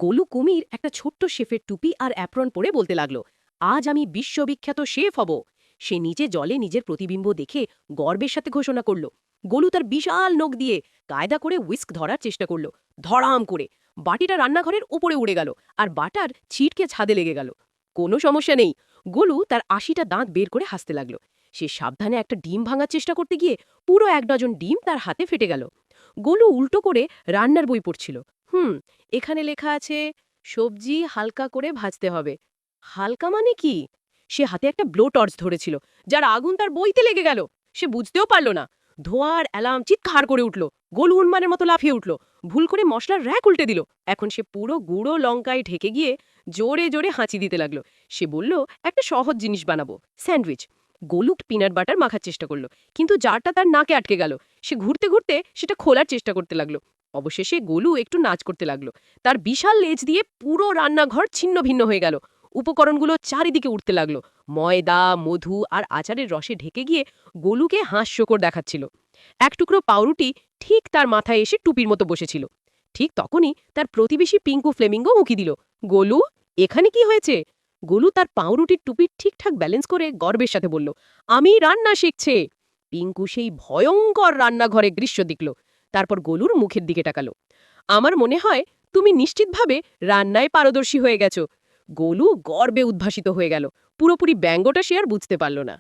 গোলু কুমির একটা ছোট্ট শেফের টুপি আর অ্যাপ্রন পরে বলতে লাগলো, আজ আমি বিশ্ববিখ্যাত শেফ হব। সে নিজে জলে নিজের প্রতিবিম্ব দেখে গর্বের সাথে ঘোষণা করল। গোলু তার বিশাল নখ দিয়ে কায়দা করে হুইস্ক ধরার চেষ্টা করল। ধড়াম করে বাটিটা রান্নাঘরের উপরে উড়ে গেল, আর বাটার ছিটকে ছাদে লেগে গেল। কোনো সমস্যা নেই। গোলু তার ৮০টা দাঁত বের করে হাসতে লাগলো। সে সাবধানে একটা ডিম ভাঙার চেষ্টা করতে গিয়ে পুরো ১ ডজন ডিম তার হাতে ফেটে গেল। গোলু উল্টো করে রান্নার বই পড়ছিল। এখানে লেখা আছে সবজি হালকা করে ভাজতে হবে। হালকা মানে কি? সে হাতে একটা ব্লো টর্চ ধরেছিল, যার আগুন তার বইতে লেগে গেল। সে বুঝতেও পারল না। ধোঁয়ার অ্যালার্ম চিৎকার করে উঠল। গোলু উন্মানের মতো লাফিয়ে উঠল, ভুল করে মশলার র‍্যাক উল্টে দিল। এখন সে পুরো গুঁড়ো লঙ্কায় ঢেকে গিয়ে জোরে জোরে হাঁচি দিতে লাগলো। সে বলল, একটা সহজ জিনিস বানাবো, স্যান্ডউইচ। গোলু পিনাট বাটার মাখার চেষ্টা করলো, কিন্তু জারটা তার নাকে আটকে গেল। সে ঘুরতে ঘুরতে সেটা খোলার চেষ্টা করতে লাগলো। অবশেষে গোলু একটু নাচ করতে লাগলো। তার বিশাল লেজ দিয়ে পুরো রান্নাঘর ছিন্ন ভিন্ন হয়ে গেল। উপকরণগুলো চারিদিকে উঠতে লাগলো। ময়দা, মধু আর আচারের রসে ঢেকে গিয়ে গোলুকে হাস্যকর দেখাচ্ছিল। এক টুকরো পাউরুটি ঠিক তার মাথায় এসে টুপির মতো বসেছিল। ঠিক তখনই তার প্রতিবেশী পিঙ্কু ফ্লেমিঙ্গো উঁকি দিল। গোলু, এখানে কি হয়েছে? গোলু তার পাউরুটির টুপির ঠিকঠাক ব্যালেন্স করে গর্বের সাথে বলল, আমি রান্না শিখছে। পিঙ্কু সেই ভয়ঙ্কর রান্নাঘরে দৃশ্য দেখল। তারপর গোলুর মুখের দিকে তাকালো। আমার মনে হয় তুমি নিশ্চিতভাবে রান্নায় পারদর্শী হয়ে গেছো। গোলু গর্বে উদ্ভাসিত হয়ে গেল। পুরোপুরি ব্যঙ্গটা সে আর বুঝতে পারল না।